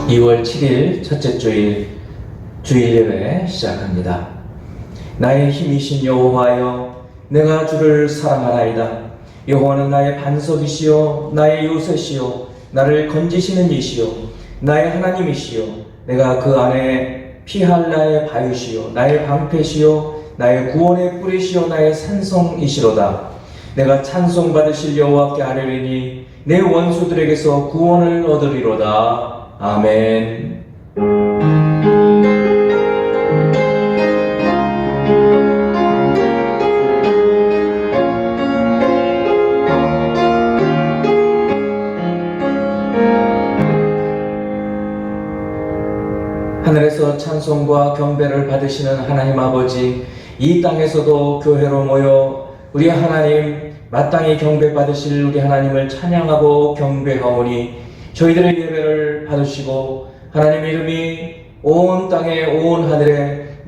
2월 7일 첫째 주일 예배 시작합니다. 나의 힘이신 여호와여, 내가 주를 사랑하나이다. 여호와는 나의 반석이시요 나의 요새시요 나를 건지시는 이시요 나의 하나님이시요 내가 그 안에 피할 나의 바위시요 나의 방패시요 나의 구원의 뿌리시요 나의 산성이시로다. 내가 찬송받으실 여호와께 아뢰리니 내 원수들에게서 구원을 얻으리로다. 아멘. 하늘에서 찬송과 경배를 받으시는 하나님 아버지, 이 땅에서도 교회로 모여 우리 하나님 마땅히 경배 받으실 우리 하나님을 찬양하고 경배하오니 저희들의 예배를 받으시고 하나님 이름이 온 땅에 온 하늘에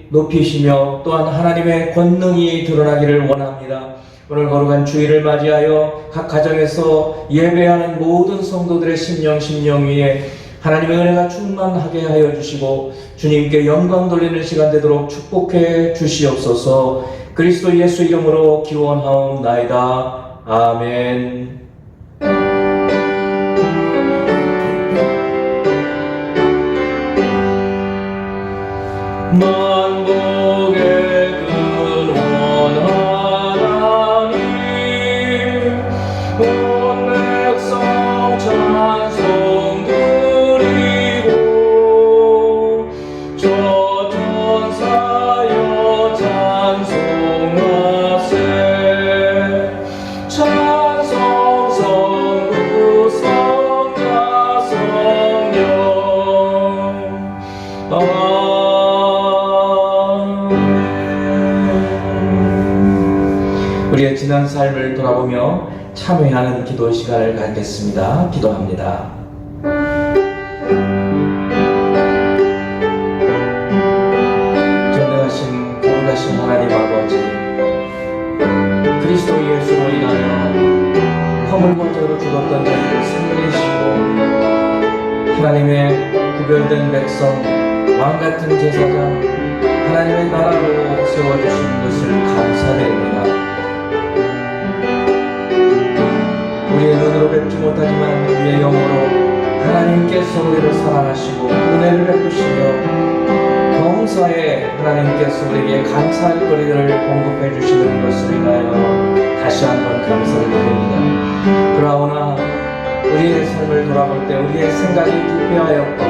높이시며 또한 하나님의 권능이 드러나기를 원합니다. 오늘 거룩한 주일을 맞이하여 각 가정에서 예배하는 모든 성도들의 심령 위에 하나님의 은혜가 충만하게 하여 주시고 주님께 영광 돌리는 시간 되도록 축복해 주시옵소서. 그리스도 예수 이름으로 기원하옵나이다. 아멘. 만복의 근원 하나님, 온 백성 찬송 드리고 저 천사여 찬송하세. 찬송 성부 성자 성령. 우리의 지난 삶을 돌아보며 참회하는 기도 시간을 갖겠습니다. 기도합니다. 전능하신 거룩하신 하나님 아버지, 그리스도 예수로 인하여 허물과 죄로 죽었던 자들을 살리시고 하나님의 구별된 백성, 왕같은 제사장, 하나님의 나라로 세워주신 것을 감사드립니다. 우리의 눈으로 뵙지 못하지만 우리의 영으로 하나님께서 우리를 사랑하시고 은혜를 베푸시며 범사에 하나님께서 우리에게 감사할 거리를 공급해 주시는 것을 인하여 다시 한번 감사를 드립니다. 그러나 우리의 삶을 돌아볼 때 우리의 생각이 기피하였고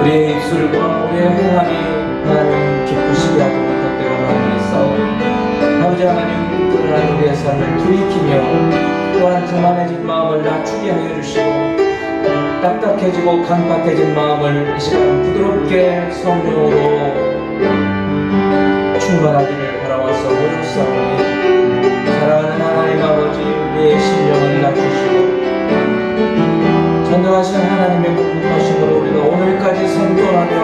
우리의 입술과 우리의 행함이 하나님 기쁘시게 하지 못할 때가 많이 있사오니 아버지 하나님, 그러한 우리의 삶을 돌이키며 또한 교만해진 마음을 낮추게 하여 주시고 딱딱해지고 강박해진 마음을 이 시간 부드럽게 성령으로 충만하기를 바라와서 모였사오니 사랑하는 하나님 아버지, 우리의 심령을 낮추시고 전능하신 하나님의 공급하심으로 우리가 오늘까지 생존하며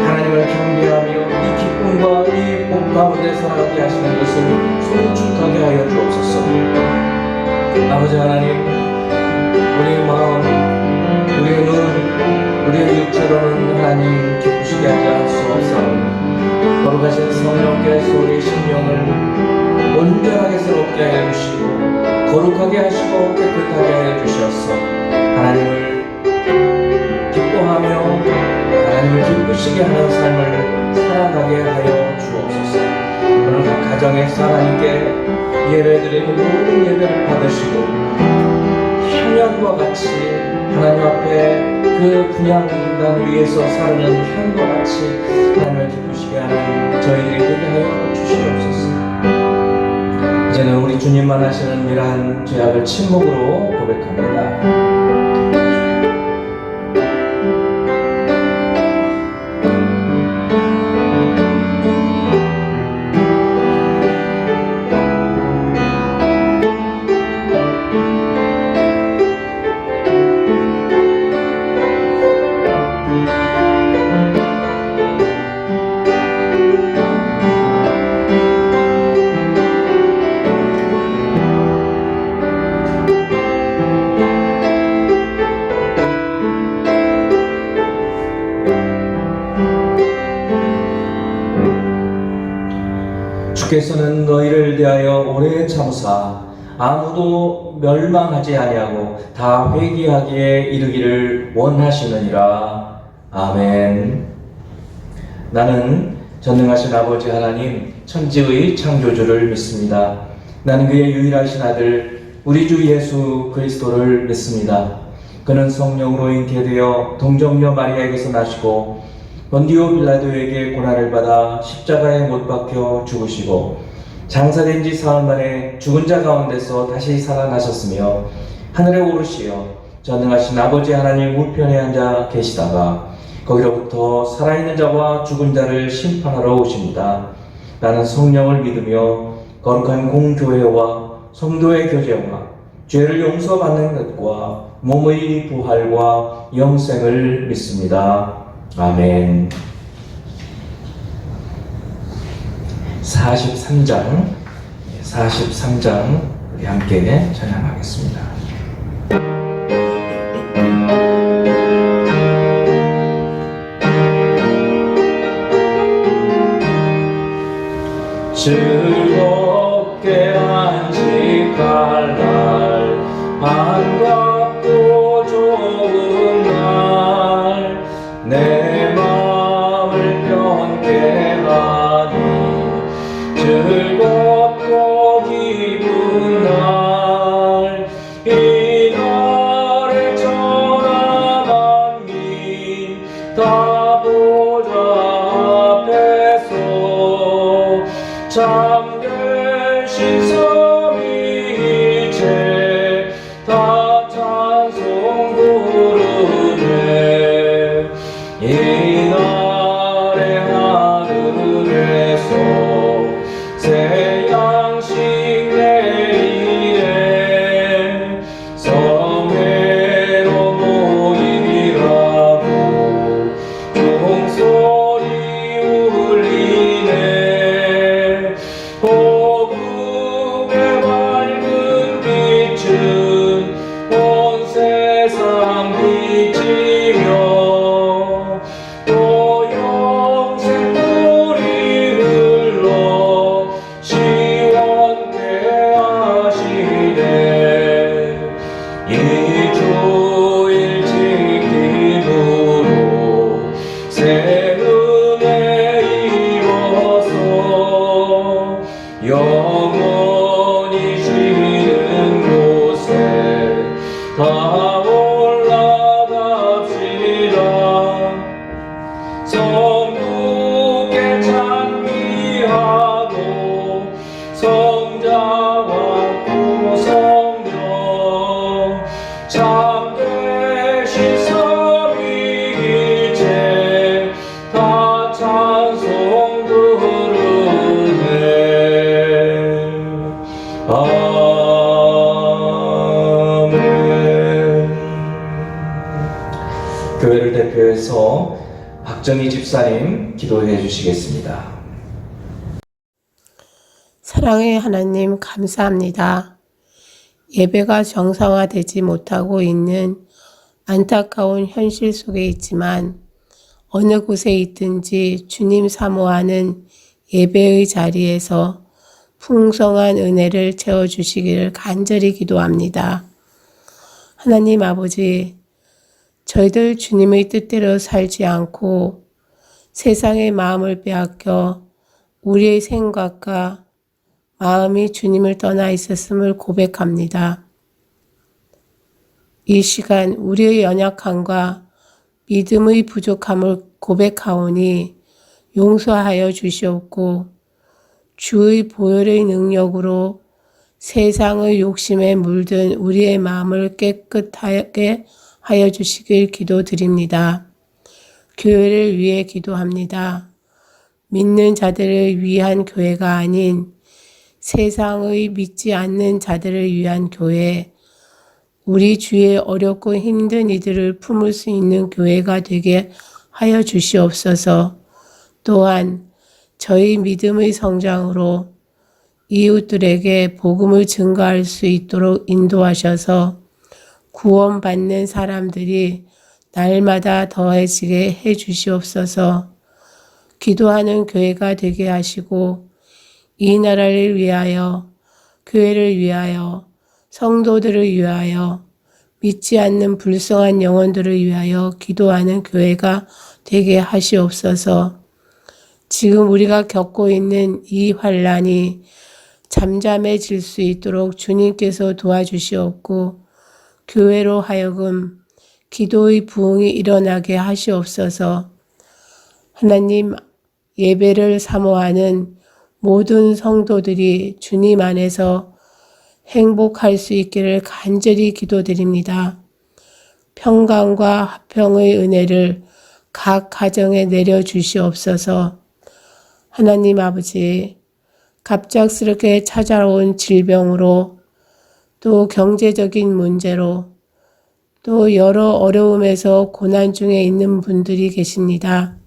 하나님을 경배하며 이 기쁨과 이 복 가운데 살아가게 하시는 것을 송축하게 하여 주옵소서. 아버지 하나님, 우리의 마음, 우리의 눈, 우리의 육체로는 하나님 기쁘시게 하지 않을 수 없사오니 거룩하신 성령께서 우리의 심령을 온전하게 새롭게 하여 주시고 거룩하게 하시고 깨끗하게 하여 주셔서 하나님을 기뻐하며 하나님을 기쁘시게 하는 삶을 살아가게 하여 주옵소서. 오늘 각 가정에서 하나님께 예배드리는 모든 예배를 받으시고 향연과 같이 하나님 앞에 그 분향단 위에서 사르는 향과 같이 하나님을 기쁘시게 하는 저희들이 되게 하여 주시옵소서. 이제는 우리 주님만 하시는 이러한 죄악을 침묵으로 고백합니다. 주께서는 너희를 대하여 오래 참으사 아무도 멸망하지 아니하고 다 회개하기에 이르기를 원하시느니라. 아멘. 나는 전능하신 아버지 하나님 천지의 창조주를 믿습니다. 나는 그의 유일하신 아들 우리 주 예수 그리스도를 믿습니다. 그는 성령으로 잉태되어 동정녀 마리아에게서 나시고 본디오 빌라도에게 고난을 받아 십자가에 못 박혀 죽으시고 장사된 지 사흘 만에 죽은 자 가운데서 다시 살아나셨으며 하늘에 오르시어 전능하신 아버지 하나님 우편에 앉아 계시다가 거기로부터 살아있는 자와 죽은 자를 심판하러 오십니다. 나는 성령을 믿으며 거룩한 공교회와 성도의 교제와 죄를 용서받는 것과 몸의 부활과 영생을 믿습니다. 아멘. 43장 우리 함께 찬양하겠습니다. 즐겁게 안식할 날 반갑고 좋은 날 내 마음을 편케 하니 즐겁고 기쁜 날 이 날에 천하 만민 다 보좌 앞에서 참되신 삼위일체 다 찬송 부르네. 이 날의 하늘에서 새 양식 내리네. 성회로 모임이라고 종소리 울리네. 복음의 밝은 빛은 온 세상 비치며 또 영생 물이 흘러 시원케 하시네. 이 주일 지킴으로 새 은혜 입어서 영원히 쉬는 곳에 다 올라갑시다. 성부께 찬미하고 성자와 성령 참되신 삼위일체 다 찬송 부르네. 아멘. 교회를 대표해서 박정희 집사님 기도해 주시겠습니다. 사랑의 하나님 감사합니다. 예배가 정상화되지 못하고 있는 안타까운 현실 속에 있지만 어느 곳에 있든지 주님 사모하는 예배의 자리에서 풍성한 은혜를 채워주시기를 간절히 기도합니다. 하나님 아버지, 저희들 주님의 뜻대로 살지 않고 세상의 마음을 빼앗겨 우리의 생각과 마음이 주님을 떠나 있었음을 고백합니다. 이 시간 우리의 연약함과 믿음의 부족함을 고백하오니 용서하여 주시옵고 주의 보혈의 능력으로 세상의 욕심에 물든 우리의 마음을 깨끗하게 하여 주시길 기도드립니다. 교회를 위해 기도합니다. 믿는 자들을 위한 교회가 아닌 세상의 믿지 않는 자들을 위한 교회, 우리 주의 어렵고 힘든 이들을 품을 수 있는 교회가 되게 하여 주시옵소서. 또한 저희 믿음의 성장으로 이웃들에게 복음을 증거할 수 있도록 인도하셔서 구원받는 사람들이 날마다 더해지게 해 주시옵소서. 기도하는 교회가 되게 하시고 이 나라를 위하여, 교회를 위하여, 성도들을 위하여, 믿지 않는 불쌍한 영혼들을 위하여 기도하는 교회가 되게 하시옵소서. 지금 우리가 겪고 있는 이 환란이 잠잠해질 수 있도록 주님께서 도와주시옵고 교회로 하여금 기도의 부흥이 일어나게 하시옵소서. 하나님, 예배를 사모하는 모든 성도들이 주님 안에서 행복할 수 있기를 간절히 기도드립니다. 평강과 화평의 은혜를 각 가정에 내려주시옵소서. 하나님 아버지, 갑작스럽게 찾아온 질병으로 또 경제적인 문제로 또 여러 어려움에서 고난 중에 있는 분들이 계십니다.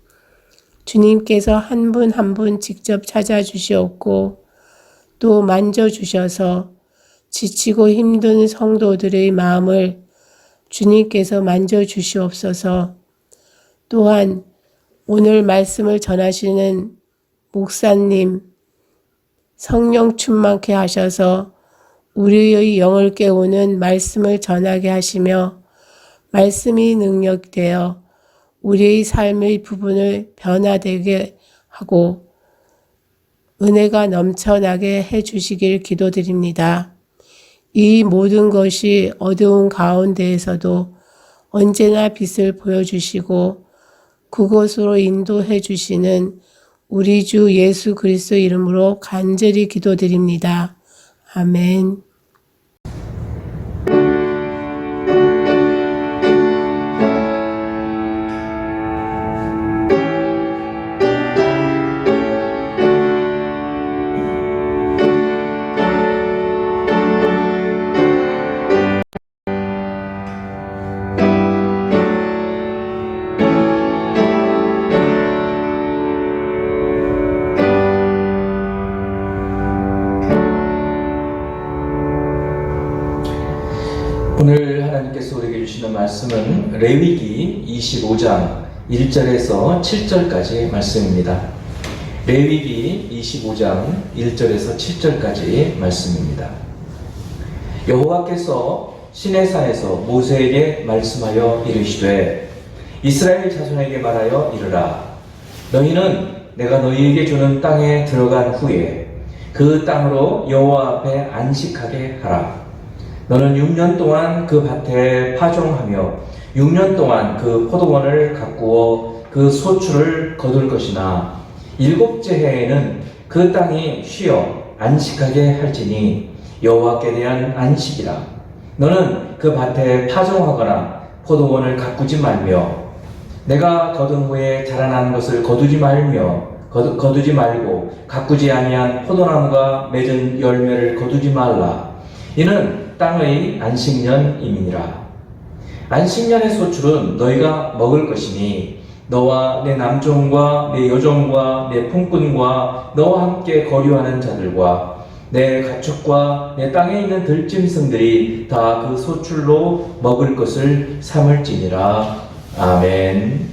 주님께서 한 분 한 분 직접 찾아주시옵고 또 만져주셔서 지치고 힘든 성도들의 마음을 주님께서 만져주시옵소서. 또한 오늘 말씀을 전하시는 목사님 성령 충만케 하셔서 우리의 영을 깨우는 말씀을 전하게 하시며 말씀이 능력되어 우리의 삶의 부분을 변화되게 하고 은혜가 넘쳐나게 해주시길 기도드립니다. 이 모든 것이 어두운 가운데에서도 언제나 빛을 보여주시고 그곳으로 인도해 주시는 우리 주 예수 그리스도 이름으로 간절히 기도드립니다. 아멘. 오늘 하나님께서 우리에게 주시는 말씀은 레위기 25장 1절에서 7절까지 말씀입니다. 레위기 25장 1절에서 7절까지 말씀입니다. 여호와께서 시내산에서 모세에게 말씀하여 이르시되 이스라엘 자손에게 말하여 이르라. 너희는 내가 너희에게 주는 땅에 들어간 후에 그 땅으로 여호와 앞에 안식하게 하라. 너는 6년 동안 그 밭에 파종하며 6년 동안 그 포도원을 가꾸어 그 소출을 거둘 것이나 7째 해에는 그 땅이 쉬어 안식하게 할지니 여호와께 대한 안식이라. 너는 그 밭에 파종하거나 포도원을 가꾸지 말며 내가 거둔 후에 자라난 것을 거두지 말고 가꾸지 아니한 포도나무가 맺은 열매를 거두지 말라. 이는 땅의 안식년임이니라. 안식년의 소출은 너희가 먹을 것이니 너와 내 남종과 내 여종과 내 품꾼과 너와 함께 거류하는 자들과 내 가축과 내 땅에 있는 들짐승들이 다 그 소출로 먹을 것을 삼을지니라. 아멘.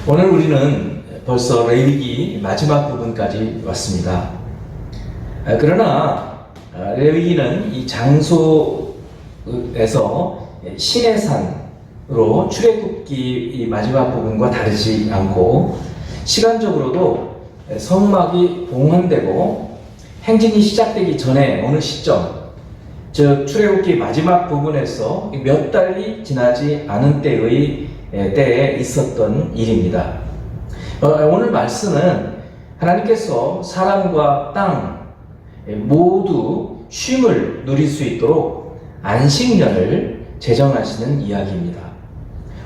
오늘 우리는 벌써 레위기 마지막 부분까지 왔습니다. 그러나 레위기는 이 장소에서 시내산으로 출애굽기 이 마지막 부분과 다르지 않고 시간적으로도 성막이 봉헌되고 행진이 시작되기 전에 어느 시점, 즉 출애굽기 마지막 부분에서 몇 달이 지나지 않은 때에 있었던 일입니다. 오늘 말씀은 하나님께서 사람과 땅 모두 쉼을 누릴 수 있도록 안식년을 제정하시는 이야기입니다.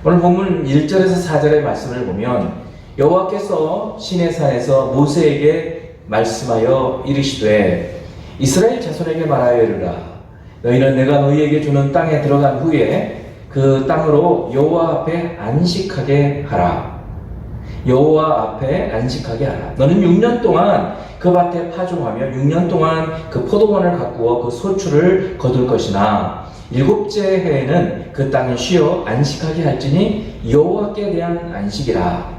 오늘 본문 1절에서 4절의 말씀을 보면 여호와께서 시내산에서 모세에게 말씀하여 이르시되 이스라엘 자손에게 말하여 이르라. 너희는 내가 너희에게 주는 땅에 들어간 후에 그 땅으로 여호와 앞에 안식하게 하라. 여호와 앞에 안식하게 하라. 너는 6년 동안 그 밭에 파종하며 6년 동안 그 포도원을 가꾸어 그 소출을 거둘 것이나 7째 해에는 그 땅이 쉬어 안식하게 할지니 여호와께 대한 안식이라.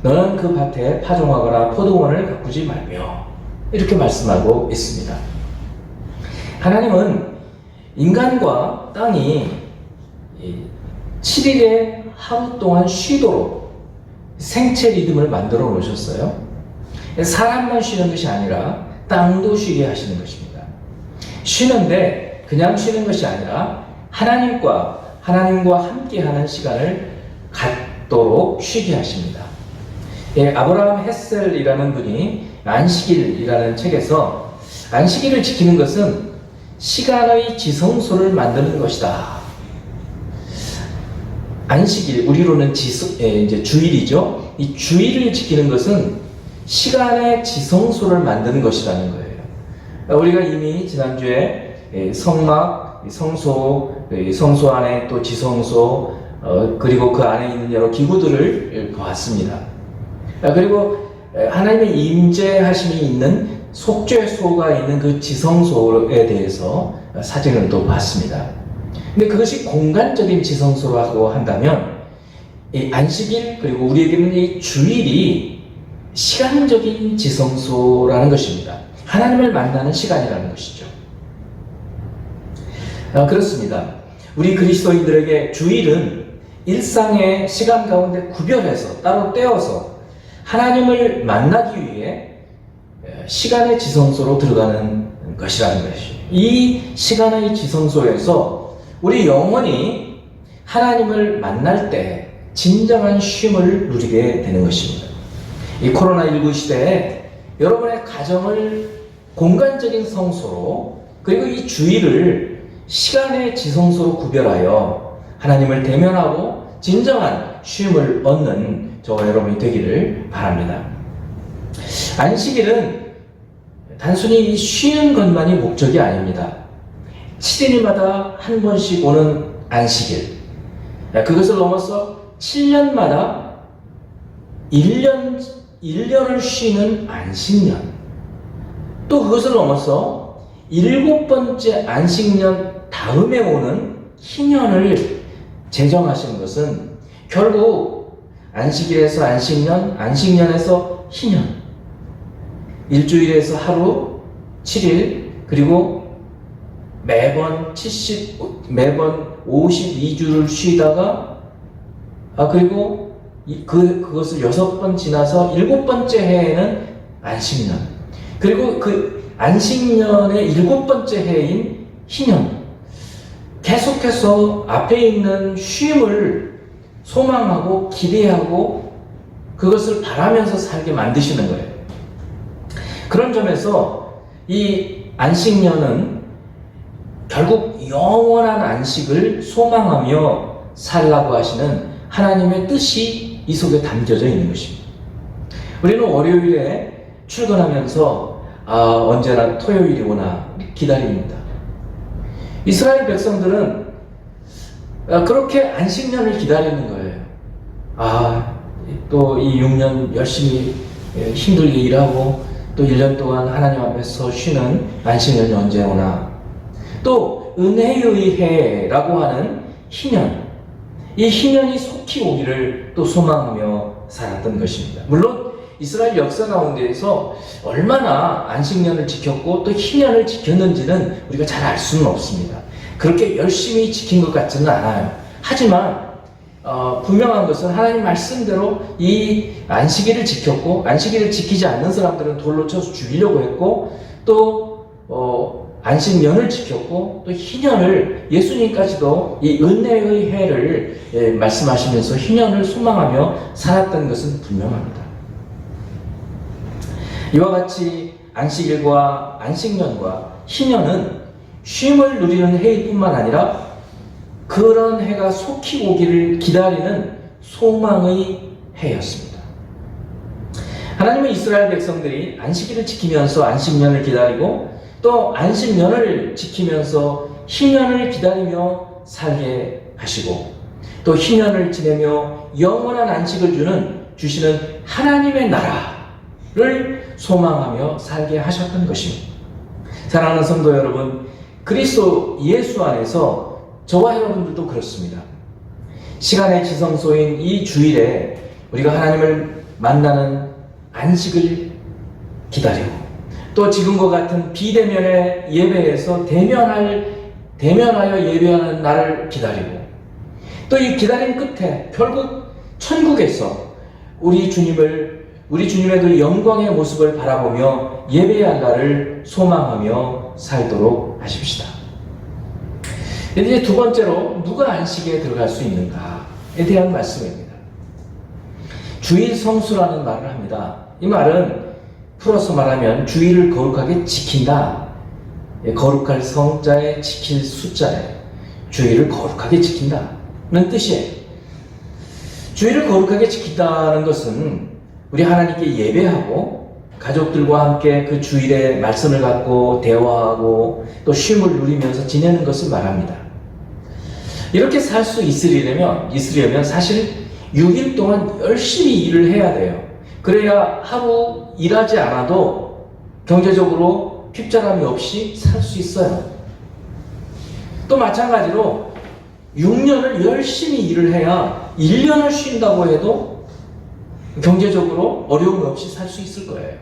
너는 그 밭에 파종하거나 포도원을 가꾸지 말며 이렇게 말씀하고 있습니다. 하나님은 인간과 땅이 7일에 하루 동안 쉬도록 생체 리듬을 만들어 놓으셨어요. 사람만 쉬는 것이 아니라 땅도 쉬게 하시는 것입니다. 쉬는데 그냥 쉬는 것이 아니라 하나님과 함께하는 시간을 갖도록 쉬게 하십니다. 아브라함 헤셀이라는 분이 안식일이라는 책에서 안식일을 지키는 것은 시간의 지성소를 만드는 것이다. 안식일, 우리로는 이제 주일이죠. 이 주일을 지키는 것은 시간의 지성소를 만드는 것이라는 거예요. 우리가 이미 지난주에 성막, 성소 안에 또 지성소, 그리고 그 안에 있는 여러 기구들을 보았습니다. 그리고 하나님의 임재하심이 있는 속죄소가 있는 그 지성소에 대해서 사진을 또 봤습니다. 근데 그것이 공간적인 지성소라고 한다면 이 안식일 그리고 우리에게는 이 주일이 시간적인 지성소라는 것입니다. 하나님을 만나는 시간이라는 것이죠. 그렇습니다. 우리 그리스도인들에게 주일은 일상의 시간 가운데 구별해서 따로 떼어서 하나님을 만나기 위해 시간의 지성소로 들어가는 것이라는 것이죠. 이 시간의 지성소에서 우리 영혼이 하나님을 만날 때 진정한 쉼을 누리게 되는 것입니다. 이 코로나19 시대에 여러분의 가정을 공간적인 성소로 그리고 이 주일을 시간의 지성소로 구별하여 하나님을 대면하고 진정한 쉼을 얻는 저와 여러분이 되기를 바랍니다. 안식일은 단순히 쉬는 것만이 목적이 아닙니다. 7일마다 한 번씩 오는 안식일, 그것을 넘어서 7년마다 1년을 쉬는 안식년, 또 그것을 넘어서 7번째 안식년 다음에 오는 희년을 제정하시는 것은 결국 안식일에서 안식년, 안식년에서 희년, 일주일에서 하루, 7일, 그리고 매번 52주를 쉬다가 그리고 그것을 6번 지나서 7번째 해에는 안식년, 그리고 그 안식년의 7번째 해인 희년, 계속해서 앞에 있는 쉼을 소망하고 기대하고 그것을 바라면서 살게 만드시는 거예요. 그런 점에서 이 안식년은 결국 영원한 안식을 소망하며 살라고 하시는 하나님의 뜻이 이 속에 담겨져 있는 것입니다. 우리는 월요일에 출근하면서 언제나 토요일이 오나 기다립니다. 이스라엘 백성들은 그렇게 안식년을 기다리는 거예요. 또 이 6년 열심히 힘들게 일하고 또 1년 동안 하나님 앞에서 쉬는 안식년이 언제 오나. 또 은혜의 해라고 하는 희년, 이 희년이 속히 오기를 또 소망하며 살았던 것입니다. 물론 이스라엘 역사 가운데에서 얼마나 안식년을 지켰고 또 희년을 지켰는지는 우리가 잘 알 수는 없습니다. 그렇게 열심히 지킨 것 같지는 않아요. 하지만 분명한 것은 하나님 말씀대로 이 안식일을 지켰고, 안식일을 지키지 않는 사람들은 돌로 쳐서 죽이려고 했고, 또 안식년을 지켰고, 또 희년을, 예수님까지도 이 은혜의 해를 말씀하시면서 희년을 소망하며 살았던 것은 분명합니다. 이와 같이 안식일과 안식년과 희년은 쉼을 누리는 해일 뿐만 아니라 그런 해가 속히 오기를 기다리는 소망의 해였습니다. 하나님은 이스라엘 백성들이 안식일을 지키면서 안식년을 기다리고 또 안식년을 지키면서 희년을 기다리며 살게 하시고 또 희년을 지내며 영원한 안식을 주시는 하나님의 나라를 소망하며 살게 하셨던 것입니다. 사랑하는 성도 여러분, 그리스도 예수 안에서 저와 여러분들도 그렇습니다. 시간의 지성소인 이 주일에 우리가 하나님을 만나는 안식을 기다리고 또 지금과 같은 비대면의 예배에서 대면하여 예배하는 날을 기다리고 또 이 기다림 끝에 결국 천국에서 우리 주님의 그 영광의 모습을 바라보며 예배할 날을 소망하며 살도록 하십시다. 이제 두 번째로 누가 안식에 들어갈 수 있는가에 대한 말씀입니다. 주일 성수라는 말을 합니다. 이 말은 풀어서 말하면 주일을 거룩하게 지킨다. 거룩할 성자에 지킬 숫자에 주일을 거룩하게 지킨다는 뜻이에요. 주일을 거룩하게 지킨다는 것은 우리 하나님께 예배하고 가족들과 함께 그 주일의 말씀을 갖고 대화하고 또 쉼을 누리면서 지내는 것을 말합니다. 이렇게 살 수 있으려면 사실 6일 동안 열심히 일을 해야 돼요. 그래야 하루 일하지 않아도 경제적으로 핍절함이 없이 살 수 있어요. 또 마찬가지로 6년을 열심히 일을 해야 1년을 쉰다고 해도 경제적으로 어려움 없이 살 수 있을 거예요.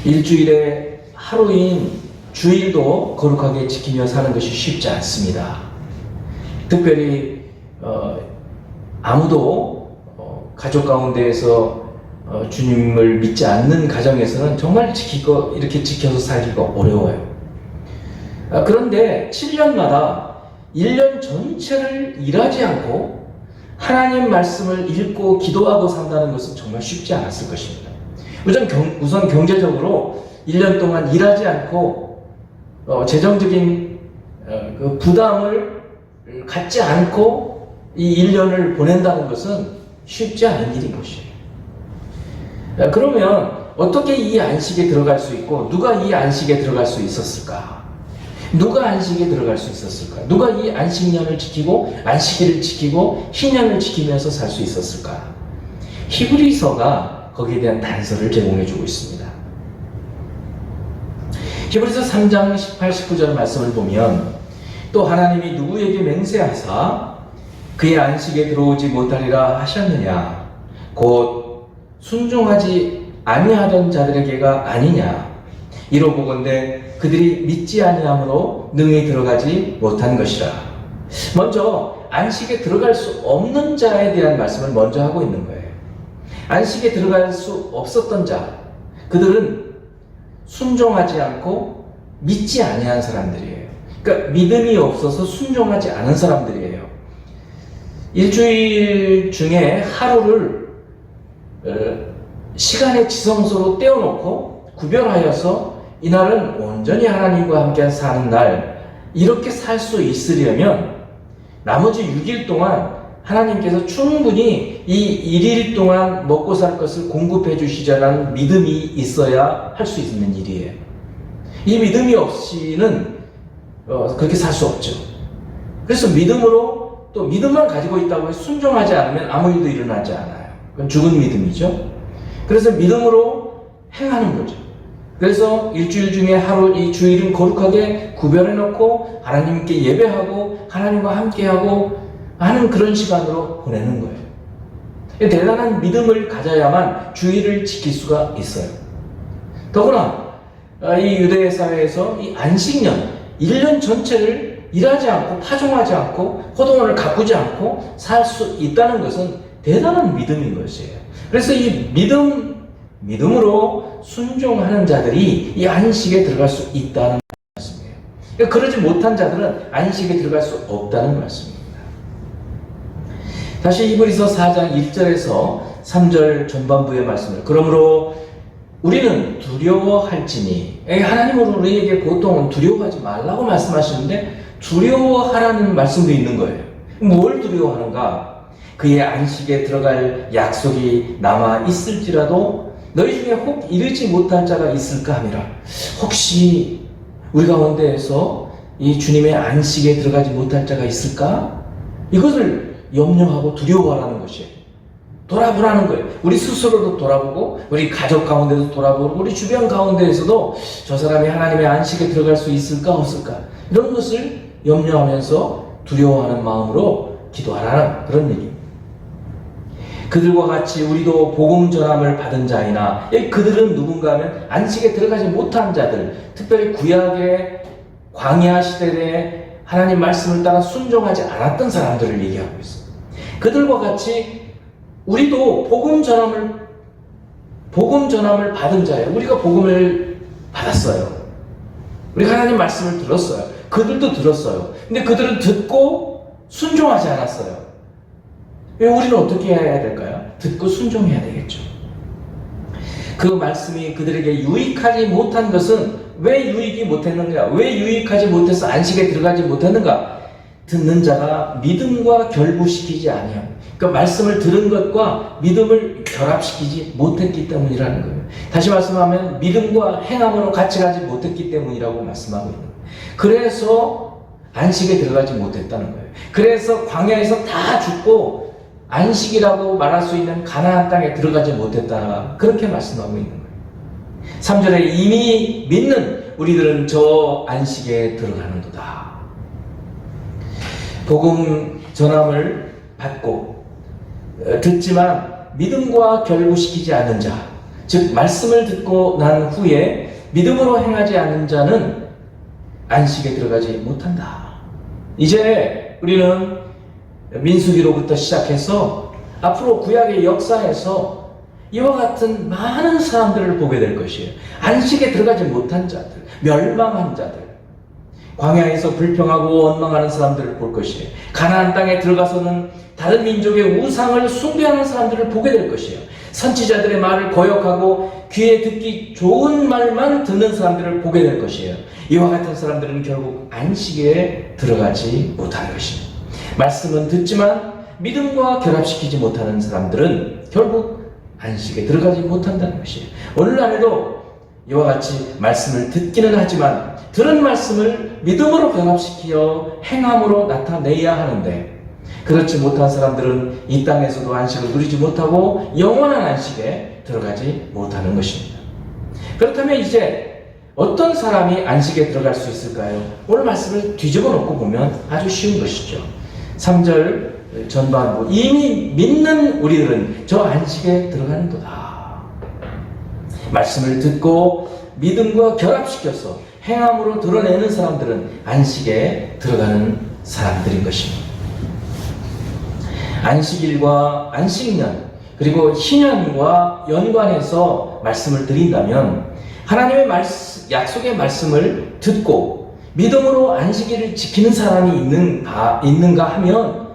일주일에 하루인 주일도 거룩하게 지키며 사는 것이 쉽지 않습니다. 특별히 아무도 가족 가운데에서 주님을 믿지 않는 가정에서는 정말 이렇게 지켜서 살기가 어려워요. 그런데 7년마다 1년 전체를 일하지 않고 하나님 말씀을 읽고 기도하고 산다는 것은 정말 쉽지 않았을 것입니다. 우선 경제적으로 1년 동안 일하지 않고 재정적인 그 부담을 갖지 않고 이 1년을 보낸다는 것은 쉽지 않은 일인 것이에요. 그러면 어떻게 이 안식에 들어갈 수 있고 누가 이 안식에 들어갈 수 있었을까? 누가 안식에 들어갈 수 있었을까? 누가 이 안식년을 지키고 안식일을 지키고 희년을 지키면서 살 수 있었을까? 히브리서가 거기에 대한 단서를 제공해 주고 있습니다. 히브리서 3장 18, 19절 말씀을 보면 또 하나님이 누구에게 맹세하사 그의 안식에 들어오지 못하리라 하셨느냐 곧 순종하지 아니하던 자들에게가 아니냐 이로보건대 그들이 믿지 아니함으로 능히 들어가지 못한 것이라. 먼저 안식에 들어갈 수 없는 자에 대한 말씀을 먼저 하고 있는 거예요. 안식에 들어갈 수 없었던 자, 그들은 순종하지 않고 믿지 아니한 사람들이에요. 그러니까 믿음이 없어서 순종하지 않은 사람들이에요. 일주일 중에 하루를 시간의 지성소로 떼어놓고 구별하여서 이날은 온전히 하나님과 함께 사는 날, 이렇게 살 수 있으려면 나머지 6일 동안 하나님께서 충분히 이 1일 동안 먹고 살 것을 공급해 주시자는 믿음이 있어야 할 수 있는 일이에요. 이 믿음이 없이는 그렇게 살 수 없죠. 그래서 믿음으로 또 믿음만 가지고 있다고 해서 순종하지 않으면 아무 일도 일어나지 않아요. 그건 죽은 믿음이죠. 그래서 믿음으로 행하는 거죠. 그래서 일주일 중에 하루 이 주일은 거룩하게 구별해 놓고 하나님께 예배하고 하나님과 함께하고 하는 그런 시간으로 보내는 거예요. 대단한 믿음을 가져야만 주일을 지킬 수가 있어요. 더구나 이 유대 사회에서 이 안식년 1년 전체를 일하지 않고 파종하지 않고 포도원을 가꾸지 않고 살 수 있다는 것은 대단한 믿음인 것이에요. 그래서 이 믿음으로 순종하는 자들이 이 안식에 들어갈 수 있다는 말씀이에요. 그러니까 그러지 못한 자들은 안식에 들어갈 수 없다는 말씀입니다. 다시 히브리서 4장 1절에서 3절 전반부의 말씀을, 그러므로 우리는 두려워할지니, 하나님은 우리에게 보통은 두려워하지 말라고 말씀하시는데 두려워하라는 말씀도 있는 거예요. 뭘 두려워하는가? 그의 안식에 들어갈 약속이 남아 있을지라도 너희 중에 혹 이르지 못할 자가 있을까 함이라. 혹시 우리 가운데에서 이 주님의 안식에 들어가지 못할 자가 있을까? 이것을 염려하고 두려워하라는 것이에요. 돌아보라는 거예요. 우리 스스로도 돌아보고 우리 가족 가운데도 돌아보고 우리 주변 가운데에서도 저 사람이 하나님의 안식에 들어갈 수 있을까 없을까, 이런 것을 염려하면서 두려워하는 마음으로 기도하라는 그런 얘기입니다. 그들과 같이 우리도 복음 전함을 받은 자이나, 그들은 누군가 하면 안식에 들어가지 못한 자들, 특별히 구약의 광야 시대에 하나님 말씀을 따라 순종하지 않았던 사람들을 얘기하고 있어요. 그들과 같이 우리도 복음 전함을 받은 자예요. 우리가 복음을 받았어요. 우리가 하나님 말씀을 들었어요. 그들도 들었어요. 근데 그들은 듣고 순종하지 않았어요. 우리는 어떻게 해야 될까요? 듣고 순종해야 되겠죠. 그 말씀이 그들에게 유익하지 못한 것은 왜 유익이 못했는가? 왜 유익하지 못해서 안식에 들어가지 못했는가? 듣는 자가 믿음과 결부시키지 아니하고, 그러니까 말씀을 들은 것과 믿음을 결합시키지 못했기 때문이라는 거예요. 다시 말씀하면 믿음과 행함으로 같이 가지 못했기 때문이라고 말씀하고 있는 거예요. 그래서 안식에 들어가지 못했다는 거예요. 그래서 광야에서 다 죽고 안식이라고 말할 수 있는 가나안 땅에 들어가지 못했다, 그렇게 말씀하고 있는 거예요. 3절에 이미 믿는 우리들은 저 안식에 들어가는도다. 복음 전함을 받고 듣지만 믿음과 결부시키지 않은 자, 즉 말씀을 듣고 난 후에 믿음으로 행하지 않는 자는 안식에 들어가지 못한다. 이제 우리는 민수기로부터 시작해서 앞으로 구약의 역사에서 이와 같은 많은 사람들을 보게 될 것이에요. 안식에 들어가지 못한 자들, 멸망한 자들, 광야에서 불평하고 원망하는 사람들을 볼 것이에요. 가나안 땅에 들어가서는 다른 민족의 우상을 숭배하는 사람들을 보게 될 것이에요. 선지자들의 말을 거역하고 귀에 듣기 좋은 말만 듣는 사람들을 보게 될 것이에요. 이와 같은 사람들은 결국 안식에 들어가지 못할 것입니다. 말씀은 듣지만 믿음과 결합시키지 못하는 사람들은 결국 안식에 들어가지 못한다는 것이에요. 오늘날에도 이와 같이 말씀을 듣기는 하지만 들은 말씀을 믿음으로 결합시켜 행함으로 나타내야 하는데, 그렇지 못한 사람들은 이 땅에서도 안식을 누리지 못하고 영원한 안식에 들어가지 못하는 것입니다. 그렇다면 이제 어떤 사람이 안식에 들어갈 수 있을까요? 오늘 말씀을 뒤집어 놓고 보면 아주 쉬운 것이죠. 3절 전반부, 이미 믿는 우리들은 저 안식에 들어가는도다. 말씀을 듣고 믿음과 결합시켜서 행함으로 드러내는 사람들은 안식에 들어가는 사람들인 것입니다. 안식일과 안식년 그리고 희년과 연관해서 말씀을 드린다면, 하나님의 약속의 말씀을 듣고 믿음으로 안식일을 지키는 사람이 있는가 하면,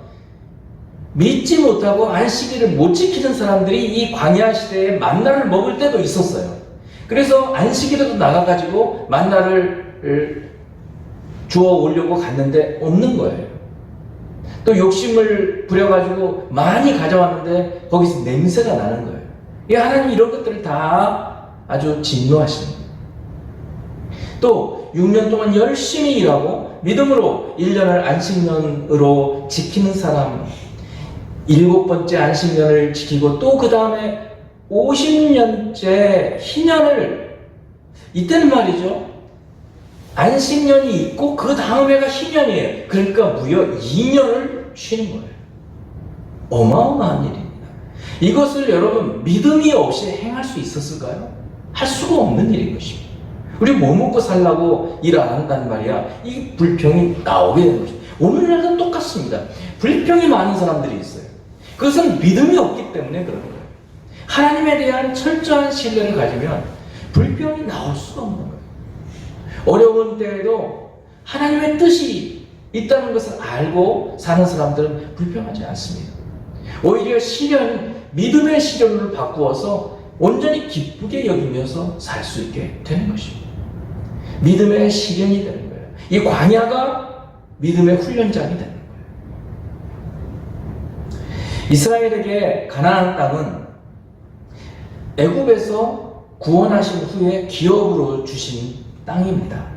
믿지 못하고 안식일을 못 지키는 사람들이 이 광야 시대에 만나를 먹을 때도 있었어요. 그래서 안식일에도 나가가지고 만나를 주워 오려고 갔는데 없는 거예요. 또 욕심을 부려가지고 많이 가져왔는데 거기서 냄새가 나는 거예요. 하나님 이런 것들을 다 아주 진노하십니다. 또 6년 동안 열심히 일하고 믿음으로 1년을 안식년으로 지키는 사람, 7번째 안식년을 지키고 또 그 다음에 50년째 희년을, 이때는 말이죠, 안식년이 있고 그 다음 해가 희년이에요. 그러니까 무려 2년을 쉬는 거예요. 어마어마한 일입니다. 이것을 여러분 믿음이 없이 행할 수 있었을까요? 할 수가 없는 일인 것입니다. 우리 뭐 먹고 살라고 일 안 한단 말이야. 이 불평이 나오게 되는 것입니다. 오늘날도 똑같습니다. 불평이 많은 사람들이 있어요. 그것은 믿음이 없기 때문에 그런 거예요. 하나님에 대한 철저한 신뢰를 가지면 불평이 나올 수가 없는 거예요. 어려운 때에도 하나님의 뜻이 있다는 것을 알고 사는 사람들은 불평하지 않습니다. 오히려 시련, 믿음의 시련을 바꾸어서 온전히 기쁘게 여기면서 살 수 있게 되는 것입니다. 믿음의 시련이 되는 거예요. 이 광야가 믿음의 훈련장이 되는 거예요. 이스라엘에게 가나안 땅은 애굽에서 구원하신 후에 기업으로 주신 땅입니다.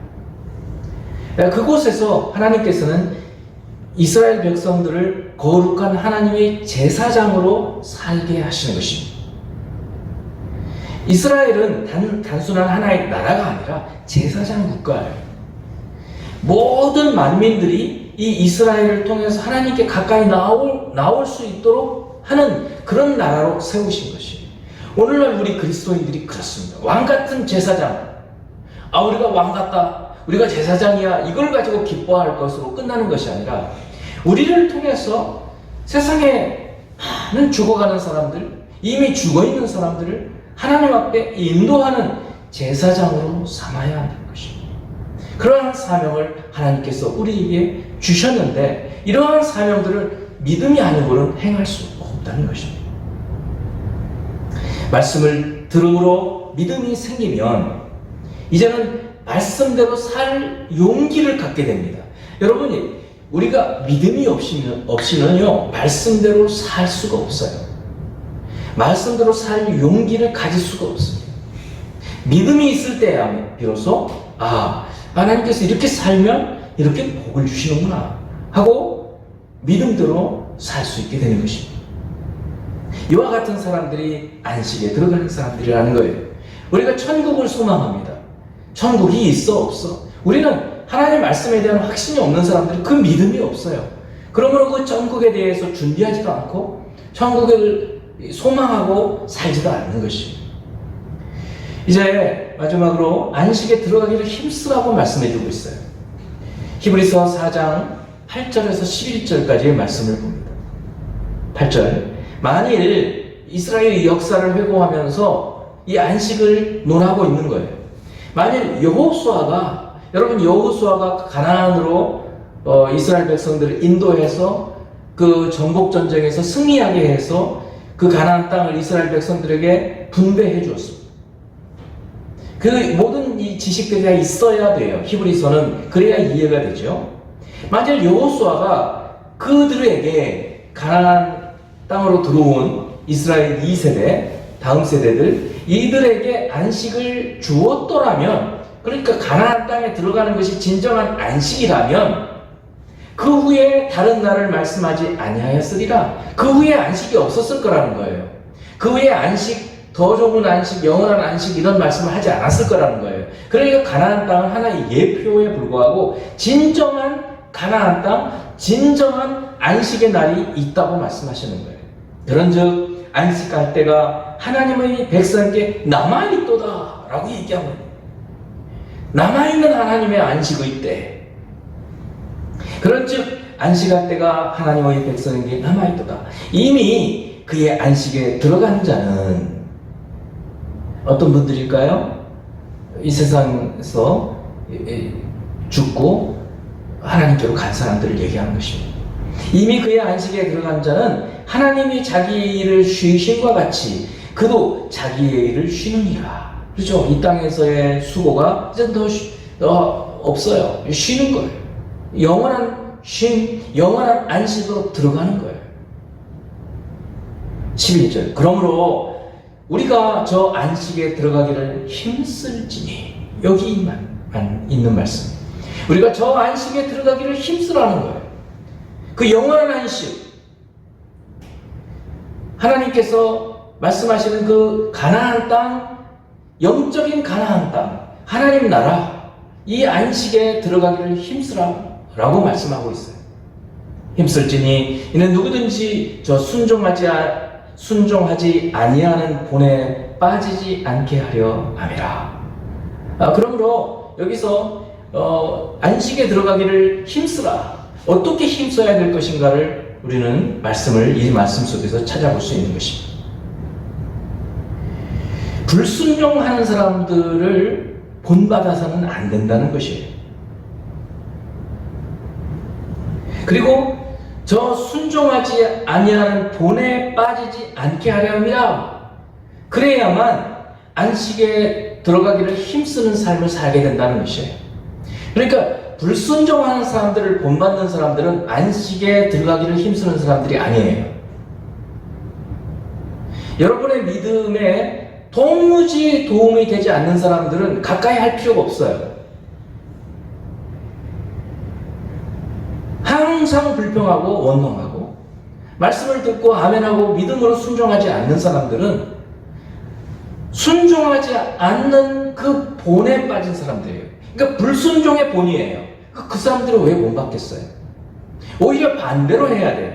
그곳에서 하나님께서는 이스라엘 백성들을 거룩한 하나님의 제사장으로 살게 하시는 것입니다. 이스라엘은 단순한 하나의 나라가 아니라 제사장 국가예요. 모든 만민들이 이 이스라엘을 통해서 하나님께 가까이 나올 수 있도록 하는 그런 나라로 세우신 것이. 오늘날 우리 그리스도인들이 그렇습니다. 왕 같은 제사장. 우리가 왕 같다. 우리가 제사장이야. 이걸 가지고 기뻐할 것으로 끝나는 것이 아니라 우리를 통해서 세상에 많은 죽어가는 사람들, 이미 죽어있는 사람들을 하나님 앞에 인도하는 제사장으로 삼아야 하는 것입니다. 그러한 사명을 하나님께서 우리에게 주셨는데 이러한 사명들을 믿음이 아니고는 행할 수 없다는 것입니다. 말씀을 들음으로 믿음이 생기면 이제는 말씀대로 살 용기를 갖게 됩니다. 여러분이 우리가 믿음이 없이는요 말씀대로 살 수가 없어요. 말씀대로 살 용기를 가질 수가 없습니다. 믿음이 있을 때야 비로소 하나님께서 이렇게 살면 이렇게 복을 주시는구나 하고 믿음대로 살 수 있게 되는 것입니다. 이와 같은 사람들이 안식에 들어가는 사람들이라는 거예요. 우리가 천국을 소망합니다. 천국이 있어 없어? 우리는 하나님의 말씀에 대한 확신이 없는 사람들은 그 믿음이 없어요. 그러므로 그 천국에 대해서 준비하지도 않고 천국을 소망하고 살지도 않는 것입니다. 이제 마지막으로 안식에 들어가기를 힘쓰라고 말씀해주고 있어요. 히브리서 4장 8절에서 11절까지의 말씀을 봅니다. 8절, 만일 이스라엘의 역사를 회고하면서 이 안식을 논하고 있는 거예요. 만일 여호수아가 가나안으로 이스라엘 백성들을 인도해서 그 전국 전쟁에서 승리하게 해서 그 가나안 땅을 이스라엘 백성들에게 분배해 주었습니다. 그 모든 이 지식들이 다 있어야 돼요. 히브리서는 그래야 이해가 되죠. 만일 여호수아가 그들에게 가나안 땅으로 들어온 이스라엘 2세대 다음 세대들 이들에게 안식을 주었더라면, 그러니까 가나안 땅에 들어가는 것이 진정한 안식이라면 그 후에 다른 날을 말씀하지 아니하였으리라. 그 후에 안식이 없었을 거라는 거예요. 그 후에 안식, 더 좋은 안식, 영원한 안식 이런 말씀을 하지 않았을 거라는 거예요. 그러니까 가나안 땅은 하나의 예표에 불과하고 진정한 가나안 땅, 진정한 안식의 날이 있다고 말씀하시는 거예요. 그런즉 안식할 때가 하나님의 백성에게 남아있도다 라고 얘기하고 있는 거예요. 남아있는 하나님의 안식의 때, 그런즉 안식할 때가 하나님의 백성에게 남아있도다. 이미 그의 안식에 들어간 자는 어떤 분들일까요? 이 세상에서 죽고 하나님께로 간 사람들을 얘기하는 것입니다. 이미 그의 안식에 들어간 자는 하나님이 자기 일을 쉬심과 같이 그도 자기의 일을 쉬느니라. 그렇죠? 이 땅에서의 수고가 이제 더 없어요. 쉬는 거예요. 영원한 쉼, 영원한 안식으로 들어가는 거예요. 11절. 그러므로 우리가 저 안식에 들어가기를 힘쓸지니, 여기만 있는 말씀. 우리가 저 안식에 들어가기를 힘쓰라는 거예요. 그 영원한 안식, 하나님께서 말씀하시는 그 가나안 땅, 영적인 가나안 땅, 하나님 나라, 이 안식에 들어가기를 힘쓰라라고 말씀하고 있어요. 힘쓸지니 이는 누구든지 저 순종하지 아니하는 본에 빠지지 않게 하려 함이라. 그러므로 여기서 안식에 들어가기를 힘쓰라. 어떻게 힘써야 될 것인가를 우리는 이 말씀 속에서 찾아볼 수 있는 것입니다. 불순종하는 사람들을 본받아서는 안 된다는 것이에요. 그리고 저 순종하지 아니하는 본에 빠지지 않게 하려 함이라. 그래야만 안식에 들어가기를 힘쓰는 삶을 살게 된다는 것이에요. 그러니까 불순종하는 사람들을 본받는 사람들은 안식에 들어가기를 힘쓰는 사람들이 아니에요. 여러분의 믿음에 도무지 도움이 되지 않는 사람들은 가까이 할 필요가 없어요. 항상 불평하고 원망하고 말씀을 듣고 아멘하고 믿음으로 순종하지 않는 사람들은 순종하지 않는 그 본에 빠진 사람들이에요. 그러니까 불순종의 본이에요. 그 사람들은 왜 못 받겠어요? 오히려 반대로 해야 돼요.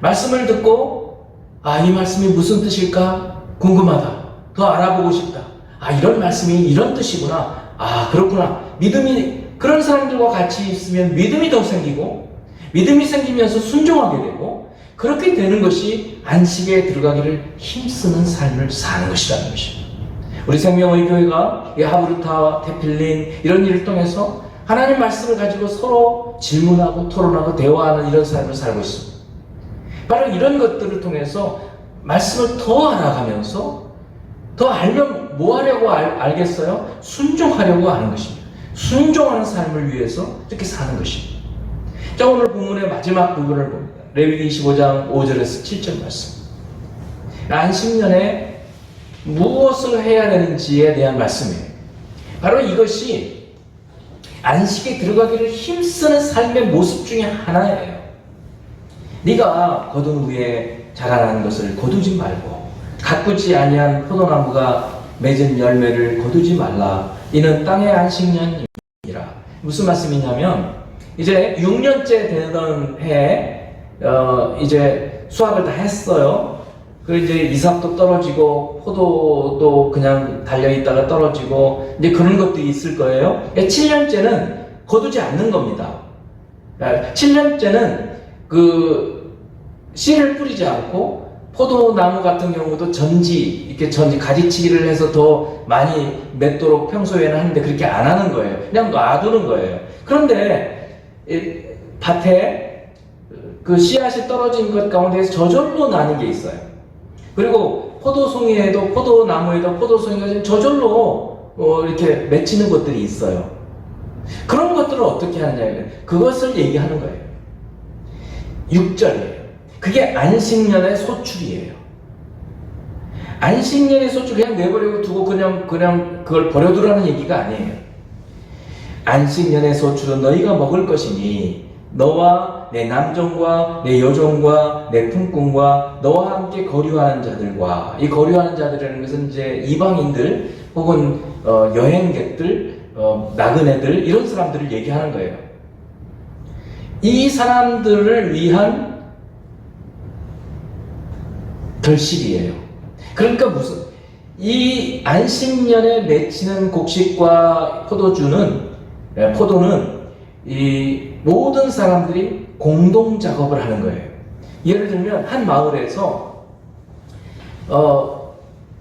말씀을 듣고 아, 이 말씀이 무슨 뜻일까? 궁금하다. 더 알아보고 싶다. 아, 이런 말씀이 이런 뜻이구나. 아, 그렇구나. 믿음이, 그런 사람들과 같이 있으면 믿음이 더 생기고, 믿음이 생기면서 순종하게 되고, 그렇게 되는 것이 안식에 들어가기를 힘쓰는 삶을 사는 것이라는 것입니다. 우리 생명의 교회가 이 하브루타, 테필린 이런 일을 통해서 하나님 말씀을 가지고 서로 질문하고 토론하고 대화하는 이런 삶을 살고 있습니다. 바로 이런 것들을 통해서 말씀을 더 알아가면서 더 알면 뭐 하려고 알겠어요? 순종하려고 하는 것입니다. 순종하는 삶을 위해서 이렇게 사는 것입니다. 자, 오늘 본문의 마지막 부분을 봅니다. 레위기 25장 5절에서 7절 말씀. 안식년에 무엇을 해야 되는지에 대한 말씀이에요. 바로 이것이 안식에 들어가기를 힘쓰는 삶의 모습 중에 하나예요. 네가 거둔 후에 자라나는 것을 거두지 말고 가꾸지 아니한 포도나무가 맺은 열매를 거두지 말라. 이는 땅의 안식년이라. 무슨 말씀이냐면 이제 6년째 되던 해에 이제 수확을 다 했어요. 그 이제 이삭도 떨어지고 포도도 그냥 달려있다가 떨어지고 이제 그런 것들이 있을 거예요. 7년째는 거두지 않는 겁니다. 7년째는 그 씨를 뿌리지 않고 포도나무 같은 경우도 이렇게 가지치기를 해서 더 많이 맺도록 평소에는 하는데 그렇게 안 하는 거예요. 그냥 놔두는 거예요. 그런데 밭에 그 씨앗이 떨어진 것 가운데에서 저절로 나는 게 있어요. 그리고 포도나무에도 포도송이가 저절로 이렇게 맺히는 것들이 있어요. 그런 것들을 어떻게 하느냐, 그것을 얘기하는 거예요. 6절이에요. 그게 안식년의 소출이에요. 안식년의 소출, 그냥 내버리고 두고 그냥 그걸 버려두라는 얘기가 아니에요. 안식년의 소출은 너희가 먹을 것이니 너와 내 남종과 내 여종과 내 품꾼과 너와 함께 거류하는 자들과, 이 거류하는 자들이라는 것은 이제 이방인들 혹은 여행객들, 나그네들 이런 사람들을 얘기하는 거예요. 이 사람들을 위한 결식이에요. 그러니까 이 안식년에 맺히는 곡식과 포도는 이 모든 사람들이 공동 작업을 하는 거예요. 예를 들면 한 마을에서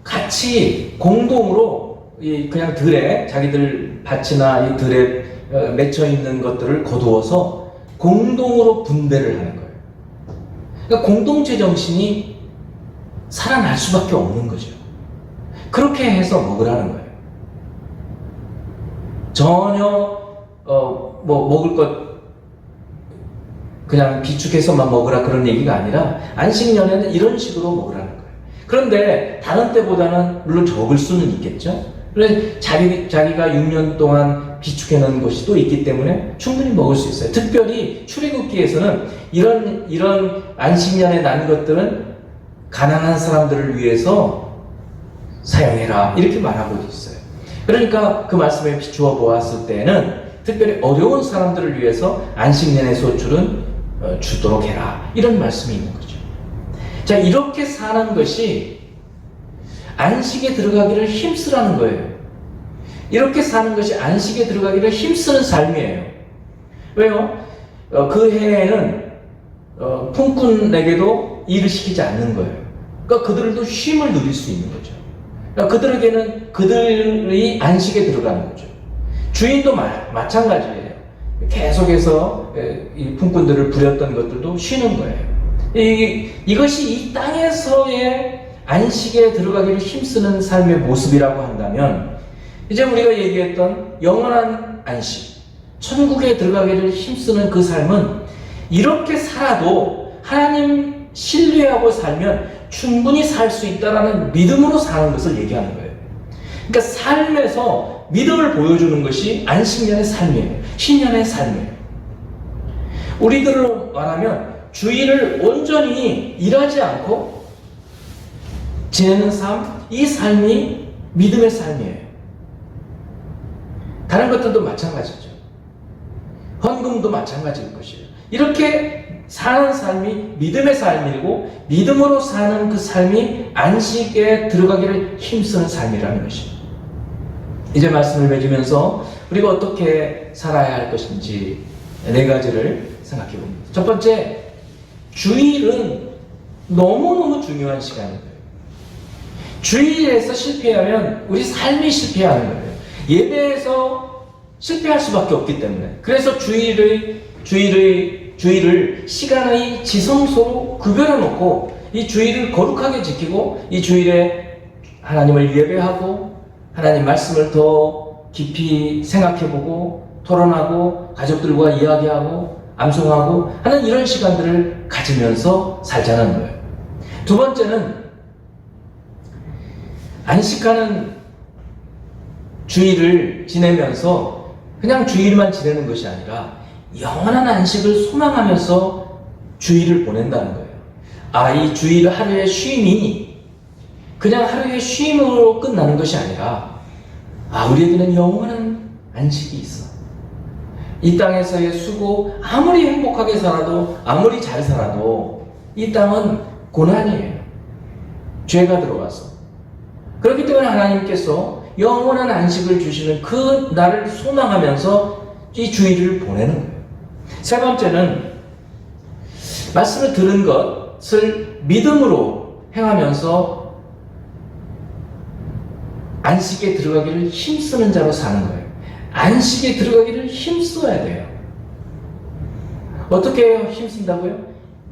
같이 공동으로 그냥 들에, 자기들 밭이나 이 들에 맺혀 있는 것들을 거두어서 공동으로 분배를 하는 거예요. 그러니까 공동체 정신이 살아날 수밖에 없는 거죠. 그렇게 해서 먹으라는 거예요. 전혀 먹을 것 그냥 비축해서만 먹으라 그런 얘기가 아니라 안식년에는 이런 식으로 먹으라는 거예요. 그런데 다른 때보다는 물론 적을 수는 있겠죠. 그래서 자기가 6년 동안 비축해 놓은 것이 또 있기 때문에 충분히 먹을 수 있어요. 특별히 출애굽기에서는 이런 안식년에 난 것들은 가난한 사람들을 위해서 사용해라 이렇게 말하고 있어요. 그러니까 그 말씀에 비추어 보았을 때는 특별히 어려운 사람들을 위해서 안식년의 소출은 주도록 해라 이런 말씀이 있는 거죠. 자, 이렇게 사는 것이 안식에 들어가기를 힘쓰라는 거예요. 이렇게 사는 것이 안식에 들어가기를 힘쓰는 삶이에요. 왜요? 그 해에는 품꾼에게도 일을 시키지 않는 거예요. 그러니까 그들도 쉼을 누릴 수 있는 거죠. 그러니까 그들에게는 그들이 안식에 들어가는 거죠. 주인도 마찬가지예요. 계속해서 이 품꾼들을 부렸던 것들도 쉬는 거예요. 이것이 이 땅에서의 안식에 들어가기를 힘쓰는 삶의 모습이라고 한다면, 이제 우리가 얘기했던 영원한 안식, 천국에 들어가기를 힘쓰는 그 삶은 이렇게 살아도 하나님 신뢰하고 살면 충분히 살 수 있다라는 믿음으로 사는 것을 얘기하는 거예요. 그러니까 삶에서 믿음을 보여주는 것이 안식년의 삶이에요. 신년의 삶이에요. 우리들로 말하면 주일을 온전히 일하지 않고 지내는 삶, 이 삶이 믿음의 삶이에요. 다른 것들도 마찬가지죠. 헌금도 마찬가지일 것이에요. 이렇게 사는 삶이 믿음의 삶이고 믿음으로 사는 그 삶이 안식에 들어가기를 힘쓰는 삶이라는 것입니다. 이제 말씀을 맺으면서 우리가 어떻게 살아야 할 것인지 네 가지를 생각해 봅니다. 첫 번째, 주일은 너무너무 중요한 시간인 거예요. 주일에서 실패하면 우리 삶이 실패하는 거예요. 예배에서 실패할 수밖에 없기 때문에. 그래서 주일을 시간의 지성소로 구별해 놓고 이 주일을 거룩하게 지키고 이 주일에 하나님을 예배하고 하나님 말씀을 더 깊이 생각해보고 토론하고 가족들과 이야기하고 암송하고 하는 이런 시간들을 가지면서 살자는 거예요. 두 번째는 안식하는 주일을 지내면서 그냥 주일만 지내는 것이 아니라 영원한 안식을 소망하면서 주일을 보낸다는 거예요. 이 주일 하루의 쉼이 그냥 하루의 쉼으로 끝나는 것이 아니라 우리에게는 영원한 안식이 있어. 이 땅에서의 수고, 아무리 행복하게 살아도 아무리 잘 살아도 이 땅은 고난이에요. 죄가 들어와서. 그렇기 때문에 하나님께서 영원한 안식을 주시는 그 날을 소망하면서 이 주일을 보내는 거예요. 세 번째는 말씀을 들은 것을 믿음으로 행하면서 안식에 들어가기를 힘쓰는 자로 사는 거예요. 안식에 들어가기를 힘써야 돼요. 어떻게 힘쓴다고요?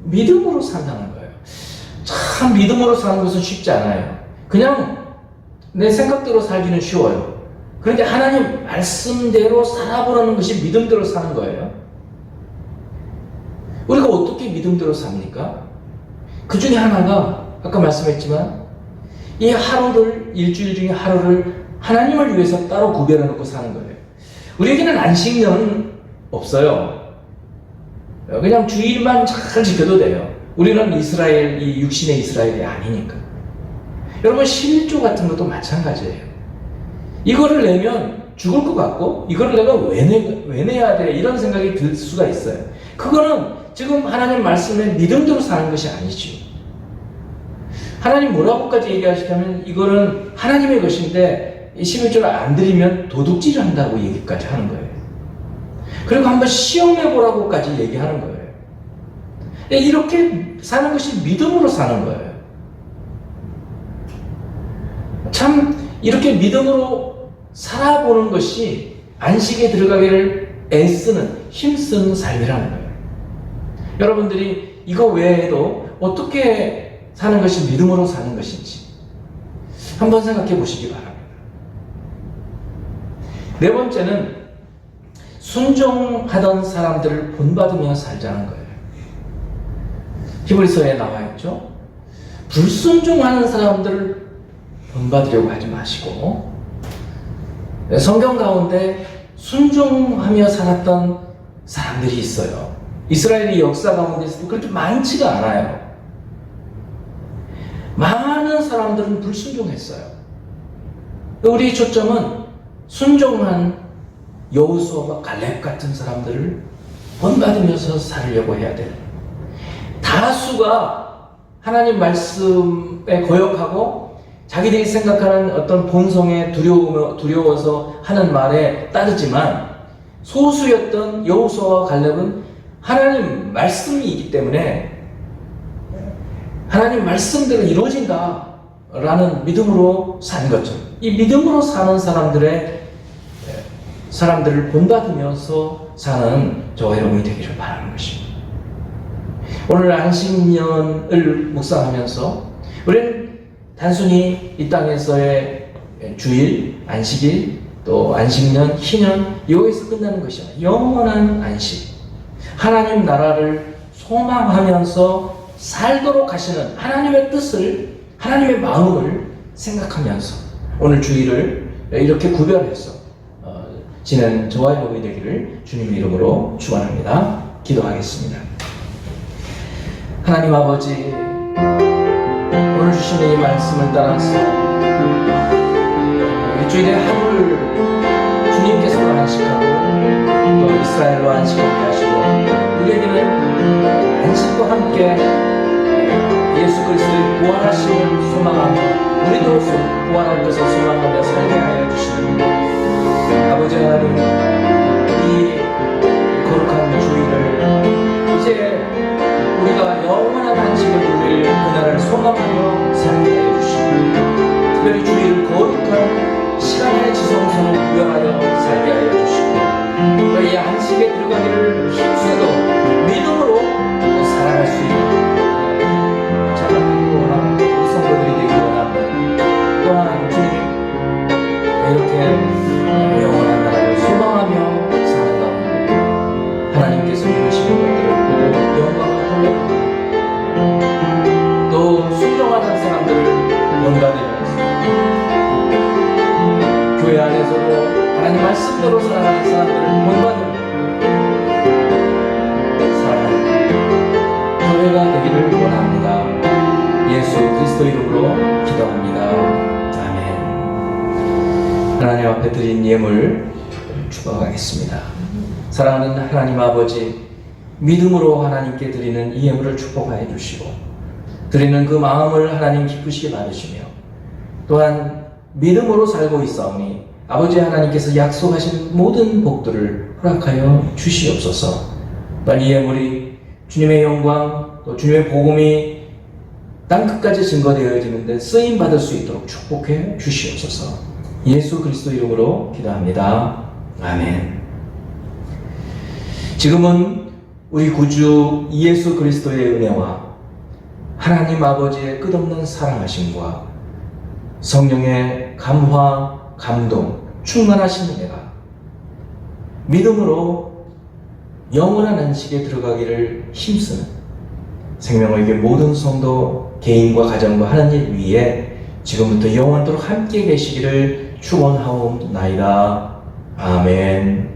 믿음으로 산다는 거예요. 참 믿음으로 사는 것은 쉽지 않아요. 그냥 내 생각대로 살기는 쉬워요. 그런데 하나님 말씀대로 살아보라는 것이 믿음대로 사는 거예요. 우리가 어떻게 믿음대로 삽니까? 그 중에 하나가 아까 말씀했지만 이 하루를, 일주일 중에 하루를 하나님을 위해서 따로 구별해 놓고 사는 거예요. 우리에게는 안식년은 없어요. 그냥 주일만 잘 지켜도 돼요. 우리는 이 육신의 이스라엘이 아니니까. 여러분, 11조 같은 것도 마찬가지예요. 이거를 내면 죽을 것 같고 이거를 내가 왜 내야 돼? 이런 생각이 들 수가 있어요. 그거는 지금 하나님 말씀에 믿음대로 사는 것이 아니죠. 하나님 뭐라고까지 얘기하시냐면 이거는 하나님의 것인데 11조를 안 드리면 도둑질 한다고 얘기까지 하는 거예요. 그리고 한번 시험해 보라고까지 얘기하는 거예요. 이렇게 사는 것이 믿음으로 사는 거예요. 참 이렇게 믿음으로 살아보는 것이 안식에 들어가기를 애쓰는, 힘쓰는 삶이라는 거예요. 여러분들이 이거 외에도 어떻게 사는 것이 믿음으로 사는 것인지 한번 생각해 보시기 바랍니다. 네 번째는 순종하던 사람들을 본받으며 살자는 거예요. 히브리서에 나와 있죠. 불순종하는 사람들을 본받으려고 하지 마시고 성경 가운데 순종하며 살았던 사람들이 있어요. 이스라엘의 역사 가운데서도 그렇게 많지가 않아요. 많은 사람들은 불순종했어요. 우리의 초점은 순종한 여호수아와 갈렙 같은 사람들을 본받으면서 살려고 해야 돼요. 다수가 하나님 말씀에 거역하고 자기들이 생각하는 어떤 본성에 두려워서 하는 말에 따르지만 소수였던 여호수아와 갈렙은 하나님 말씀이기 때문에 하나님 말씀대로 이루어진다라는 믿음으로 산 것처럼 이 믿음으로 사는 사람들을 본받으면서 사는 저와 여러분이 되기를 바라는 것입니다. 오늘 안식년을 묵상하면서 우리는 단순히 이 땅에서의 주일, 안식일, 또 안식년, 희년 여기서 끝나는 것이 아니라 영원한 안식, 하나님 나라를 소망하면서 살도록 하시는 하나님의 뜻을, 하나님의 마음을 생각하면서 오늘 주일을 이렇게 구별해서 지내는 저와 여러분이 되기를 주님의 이름으로 축원합니다. 기도하겠습니다. 하나님 아버지, 오늘 주시는 이 말씀을 따라서 일주일의 하루를 주님께서 안식하고 또 이스라엘로 안식하게 하시고 우리에게는 하나님의 안식과 함께 예수 그리스도의 부활하심을 소망하며 우리도 부활할 것을 소망하며 살게 하여 주시는 아버지 하나님, 이 거룩한 주일을 이제 우리가 영원한 안식을 누릴 그날을 소망하며 살게 하여 주시고, 특별히 주일을 거룩한 시간의 지성소로 구별하여 살게 하여 주시고, 이 안식에 들어가기를 힘써도 믿음으로 살아갈 수 있는 자라나기 원하는 우리 성도들이 되기 원하는, 또한 주님 이렇게 영원한 나라를 소망하며 사는 가운데 하나님께서 이루시는 것들을 보고 영광을 돌려드리고, 또 순종하는 사람들을 연관되면서 교회 안에서도 하나님 말씀대로 살아가는 사람들을 본받으며 사랑하는 교회가 되기를 원합니다. 예수 그리스도 이름으로 기도합니다. 아멘. 하나님 앞에 드린 예물 축복하겠습니다. 사랑하는 하나님 아버지, 믿음으로 하나님께 드리는 이 예물을 축복하여 주시고, 드리는 그 마음을 하나님 기쁘시게 받으시며, 또한 믿음으로 살고 있사오니 아버지 하나님께서 약속하신 모든 복들을 허락하여 주시옵소서. 또한 이 예물이 주님의 영광, 또 주님의 복음이 땅끝까지 증거되어지는데 쓰임 받을 수 있도록 축복해 주시옵소서. 예수 그리스도 이름으로 기도합니다. 아멘. 지금은 우리 구주 예수 그리스도의 은혜와 하나님 아버지의 끝없는 사랑하심과 성령의 감화, 감동, 충만하신 은혜가 믿음으로 영원한 안식에 들어가기를 힘쓰는 생명의교회 모든 성도 개인과 가정과 하는 일 위에 지금부터 영원토록 함께 계시기를 축원하옵나이다. 아멘.